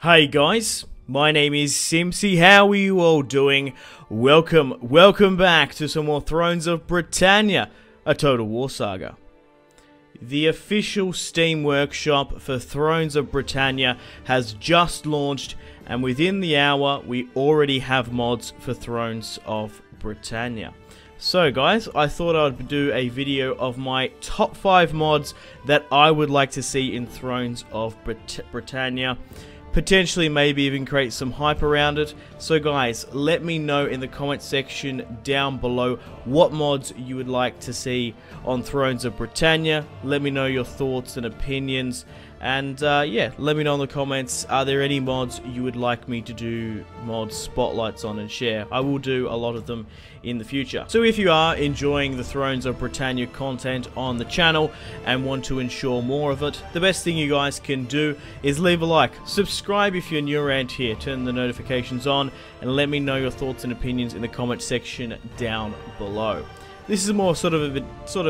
Hey guys, my name is Simpzy. How are you all doing? Welcome back to some more Thrones of Britannia, a Total War Saga. The official Steam workshop for Thrones of Britannia has just launched, and within the hour we already have mods for Thrones of Britannia. So guys, I thought I'd do a video of my top 5 mods that I would like to see in Thrones of Britannia. Potentially maybe even create some hype around it. So guys, let me know in the comment section down below what mods you would like to see on Thrones of Britannia. Let me know your thoughts and opinions. And yeah, let me know in the comments, are there any mods you would like me to do mod spotlights on and share? I will do a lot of them in the future. So if you are enjoying the Thrones of Britannia content on the channel and want to ensure more of it, the best thing you guys can do is leave a like, subscribe if you're new around here, turn the notifications on, and let me know your thoughts and opinions in the comment section down below. This is more sort of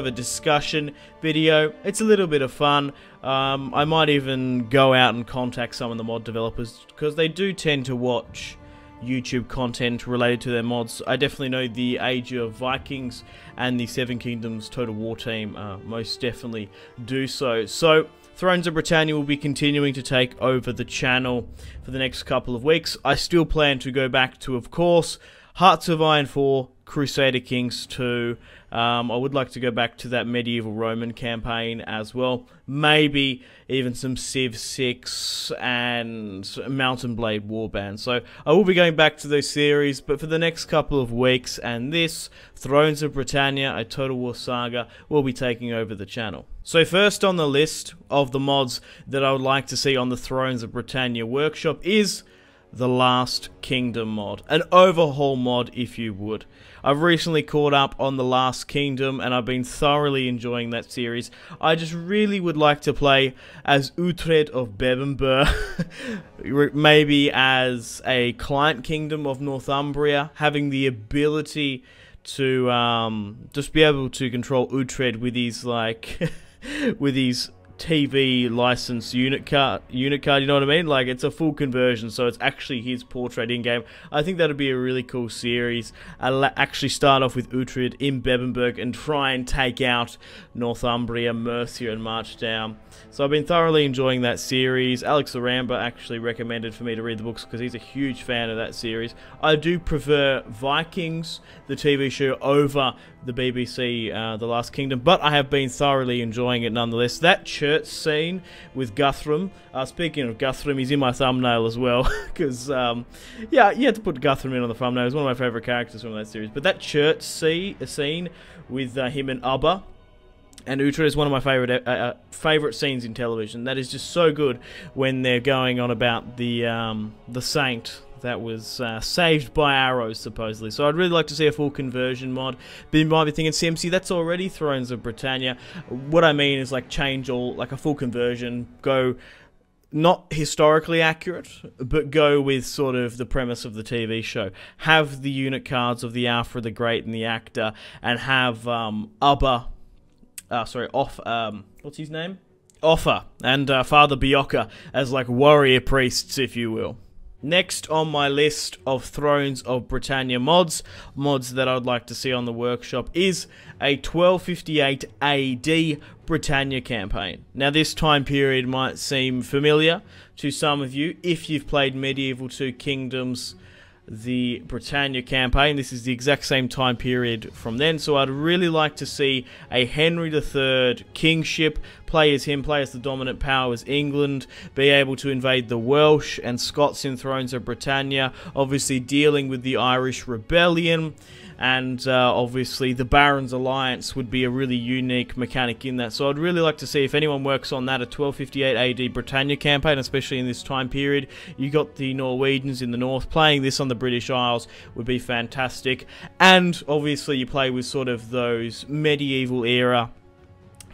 a discussion video. It's a little bit of fun. I might even go out and contact some of the mod developers because they do tend to watch YouTube content related to their mods. I definitely know the Age of Vikings and the Seven Kingdoms Total War team most definitely do so. So Thrones of Britannia will be continuing to take over the channel for the next couple of weeks. I still plan to go back to, of course, Hearts of Iron 4, Crusader Kings 2. I would like to go back to that medieval Roman campaign as well. Maybe even some Civ 6 and Mountain Blade Warband. So I will be going back to those series, but for the next couple of weeks, and this Thrones of Britannia, a Total War Saga, will be taking over the channel. So first on the list of the mods that I would like to see on the Thrones of Britannia workshop is the Last Kingdom mod. An overhaul mod, if you would. I've recently caught up on the Last Kingdom and I've been thoroughly enjoying that series. I just really would like to play as Uhtred of Bebbanburg, maybe as a client kingdom of Northumbria, having the ability to just be able to control Uhtred with his with his TV license unit card, you know what I mean? Like, it's a full conversion, so it's actually his portrait in-game. I think that'd be a really cool series. I'll actually start off with Uhtred in Bebbanburg and try and take out Northumbria, Mercia, and march down. So I've been thoroughly enjoying that series. Alex Aramba actually recommended for me to read the books because he's a huge fan of that series. I do prefer Vikings, the TV show, over the BBC, The Last Kingdom, but I have been thoroughly enjoying it nonetheless. That church scene with Guthrum, speaking of Guthrum, he's in my thumbnail as well, because, yeah, you had to put Guthrum in on the thumbnail. He's one of my favourite characters from that series. But that church scene with him and Ubba and Uhtred is one of my favourite scenes in television. That is just so good when they're going on about the saint that was saved by arrows, supposedly. So I'd really like to see a full conversion mod. But you might be thinking, Simpzy, that's already Thrones of Britannia. What I mean is, like, change all, like a full conversion, go not historically accurate, but go with sort of the premise of the TV show. Have the unit cards of the Alfred the Great and the Actor, and have Ubba, what's his name? Offa, and Father Bioka as, like, warrior priests, if you will. Next on my list of Thrones of Britannia mods that I would like to see on the workshop is a 1258 AD Britannia campaign. Now, this time period might seem familiar to some of you if you've played Medieval Two Kingdoms, the Britannia campaign. This is the exact same time period from then, so I'd really like to see a Henry III kingship, play as him, play as the dominant power as England, be able to invade the Welsh and Scots in Thrones of Britannia, obviously dealing with the Irish Rebellion, and obviously the Barons' Alliance would be a really unique mechanic in that. So I'd really like to see if anyone works on that, a 1258 AD Britannia campaign, especially in this time period. You got the Norwegians in the north, playing this on the British Isles would be fantastic. And obviously you play with sort of those medieval era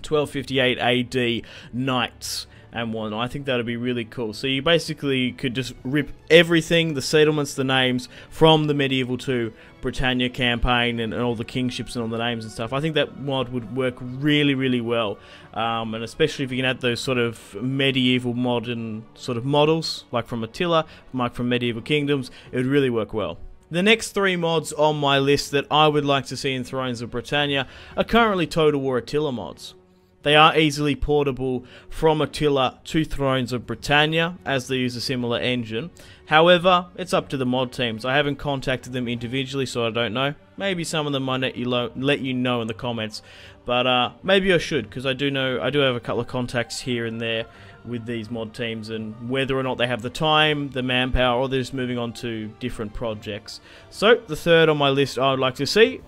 1258 AD knights and whatnot. I think that would be really cool. So you basically could just rip everything, the settlements, the names, from the Medieval 2 Britannia campaign and all the kingships and all the names and stuff. I think that mod would work really, really well. And especially if you can add those sort of medieval modern sort of models, like from Attila, like from Medieval Kingdoms, it would really work well. The next 3 mods on my list that I would like to see in Thrones of Britannia are currently Total War Attila mods. They are easily portable from Attila to Thrones of Britannia, as they use a similar engine. However, it's up to the mod teams. I haven't contacted them individually, so I don't know. Maybe some of them might let you know in the comments, but maybe I should, because I do have a couple of contacts here and there with these mod teams, and whether or not they have the time, the manpower, or they're just moving on to different projects. So, the third on my list I would like to see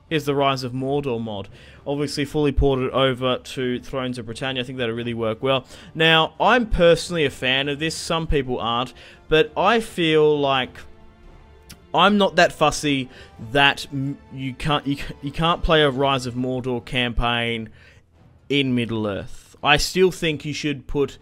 is the Rise of Mordor mod. Obviously fully ported over to Thrones of Britannia. I think that'll really work well. Now, I'm personally a fan of this. Some people aren't, but I feel like I'm not that fussy that you can't play a Rise of Mordor campaign in Middle-earth. I still think you should put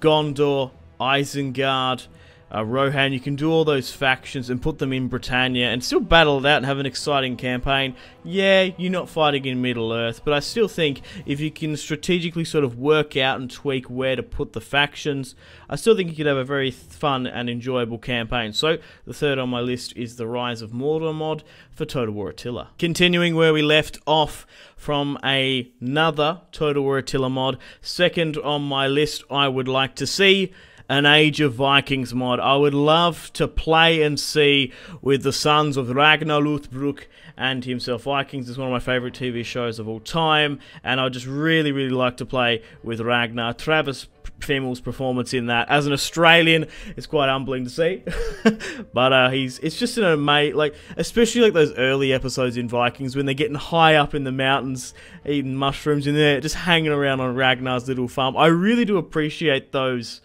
Gondor, Isengard, Rohan. You can do all those factions and put them in Britannia and still battle it out and have an exciting campaign. Yeah, you're not fighting in Middle-earth, but I still think if you can strategically sort of work out and tweak where to put the factions, I still think you could have a very fun and enjoyable campaign. So, the third on my list is the Rise of Mordor mod for Total War Attila. Continuing where we left off from another Total War Attila mod, second on my list I would like to see an Age of Vikings mod. I would love to play and see with the sons of Ragnar Lothbrok and himself. Vikings is one of my favourite TV shows of all time, and I just really, really like to play with Ragnar. Travis Fimmel's performance in that, as an Australian, it's quite humbling to see. But it's just an amazing, like, especially like those early episodes in Vikings when they're getting high up in the mountains, eating mushrooms in there, just hanging around on Ragnar's little farm. I really do appreciate those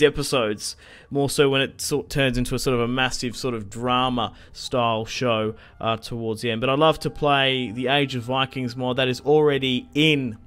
episodes, more so when it turns into a sort of a massive sort of drama style show towards the end. But I love to play the Age of Vikings mod that is already in,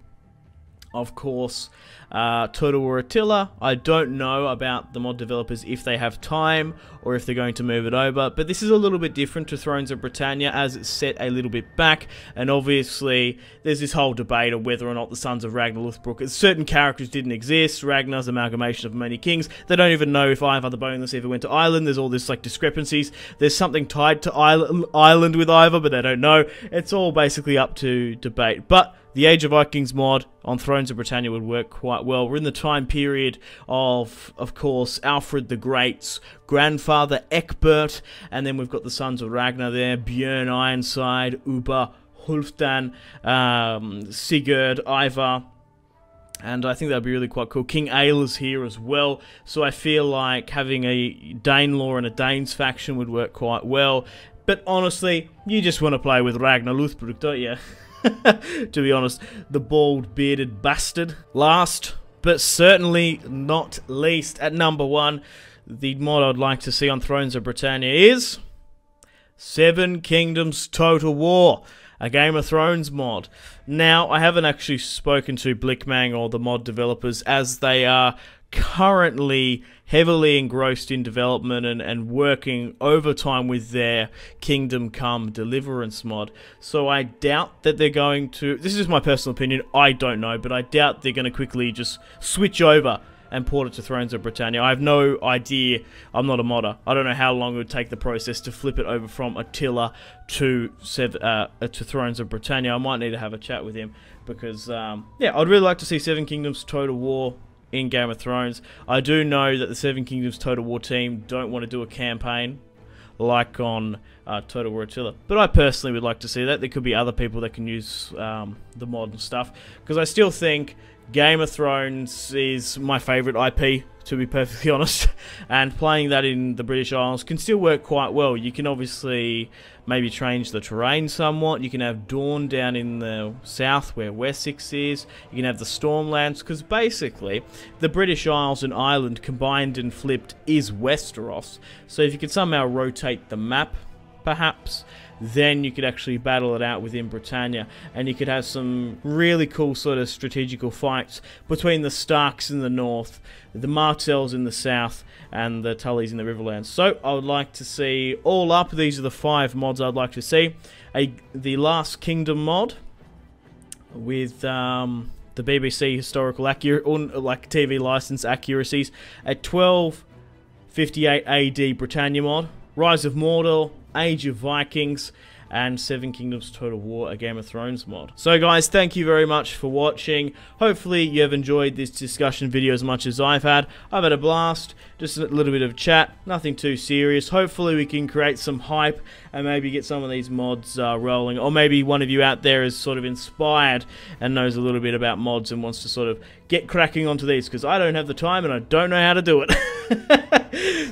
of course, Total War Attila. I don't know about the mod developers if they have time or if they're going to move it over, but this is a little bit different to Thrones of Britannia as it's set a little bit back, and obviously there's this whole debate of whether or not the sons of Ragnar Lothbrok, certain characters didn't exist. Ragnar's amalgamation of many kings. They don't even know if Ivar the Boneless ever went to Ireland. There's all this like discrepancies. There's something tied to Ireland with Ivar, but they don't know. It's all basically up to debate. But the Age of Vikings mod on Thrones of Britannia would work quite well. We're in the time period of course, Alfred the Great's grandfather, Egbert, and then we've got the sons of Ragnar there, Björn Ironside, Ubba, Halfdan, Sigurd, Ivar, and I think that'd be really quite cool. King Ael's here as well, so I feel like having a Danelaw and a Danes faction would work quite well. But honestly, you just want to play with Ragnar Lothbrok, don't you? To be honest, the bald bearded bastard. Last but certainly not least, at number 1, the mod I'd like to see on Thrones of Britannia is Seven Kingdoms Total War, a Game of Thrones mod. Now, I haven't actually spoken to Blickmang or the mod developers, as they are currently heavily engrossed in development and working overtime with their Kingdom Come Deliverance mod. So I doubt that they're going to, this is just my personal opinion, I don't know, but I doubt they're going to quickly just switch over and port it to Thrones of Britannia. I have no idea. I'm not a modder. I don't know how long it would take the process to flip it over from Attila to Thrones of Britannia. I might need to have a chat with him because, yeah, I'd really like to see Seven Kingdoms Total War in Game of Thrones. I do know that the Seven Kingdoms Total War team don't want to do a campaign like on Total War Attila, but I personally would like to see that. There could be other people that can use the mod and stuff, because I still think Game of Thrones is my favourite IP, to be perfectly honest, and playing that in the British Isles can still work quite well. You can obviously maybe change the terrain somewhat. You can have Dorne down in the south where Wessex is. You can have the Stormlands, because basically the British Isles and Ireland combined and flipped is Westeros. So if you could somehow rotate the map perhaps, then you could actually battle it out within Britannia, and you could have some really cool sort of strategical fights between the Starks in the north, the Martells in the south, and the Tullys in the Riverlands. So I would like to see all up. These are the 5 mods I'd like to see. The Last Kingdom mod with the BBC historical TV license accuracies at 1258 AD Britannia mod, Rise of Mordor, Age of Vikings, and 7 Kingdoms Total War, a Game of Thrones mod. So guys, thank you very much for watching. Hopefully you have enjoyed this discussion video as much as I've had. I've had a blast, just a little bit of chat, nothing too serious. Hopefully we can create some hype and maybe get some of these mods rolling. Or maybe one of you out there is sort of inspired and knows a little bit about mods and wants to sort of get cracking onto these, because I don't have the time and I don't know how to do it.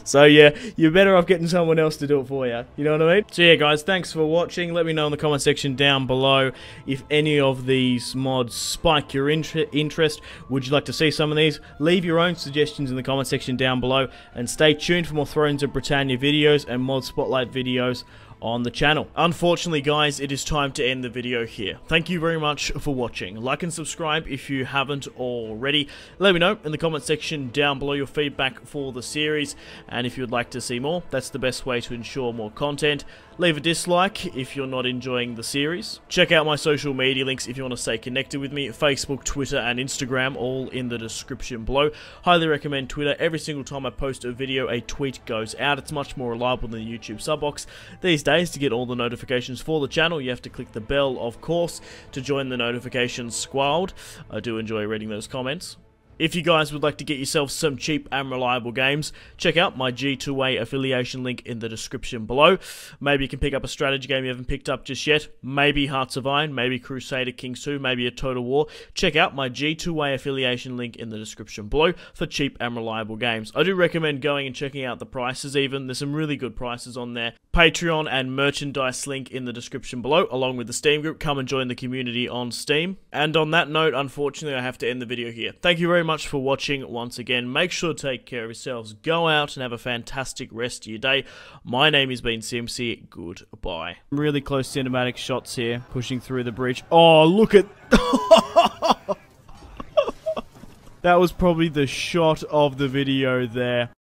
So yeah, you're better off getting someone else to do it for you. You know what I mean? So yeah guys, thanks for watching. Let me know in the comment section down below if any of these mods spike your interest. Would you like to see some of these? Leave your own suggestions in the comment section down below, and stay tuned for more Thrones of Britannia videos and mod spotlight videos on the channel. Unfortunately guys, it is time to end the video here. Thank you very much for watching. Like and subscribe if you haven't already. Let me know in the comment section down below your feedback for the series, and if you would like to see more, that's the best way to ensure more content. Leave a dislike if you're not enjoying the series. Check out my social media links if you want to stay connected with me. Facebook, Twitter, and Instagram, all in the description below. Highly recommend Twitter. Every single time I post a video, a tweet goes out. It's much more reliable than the YouTube sub box. These days, to get all the notifications for the channel, you have to click the bell, of course, to join the notifications squad. I do enjoy reading those comments. If you guys would like to get yourself some cheap and reliable games, check out my G2A affiliation link in the description below. Maybe you can pick up a strategy game you haven't picked up just yet. Maybe Hearts of Iron, maybe Crusader Kings 2, maybe a Total War. Check out my G2A affiliation link in the description below for cheap and reliable games. I do recommend going and checking out the prices even. There's some really good prices on there. Patreon and merchandise link in the description below, along with the Steam group. Come and join the community on Steam. And on that note, unfortunately, I have to end the video here. Thank you very much for watching once again. Make sure to take care of yourselves. Go out and have a fantastic rest of your day. My name has been Simpzy. Goodbye. Really close cinematic shots here, pushing through the breach. Oh, look at... That was probably the shot of the video there.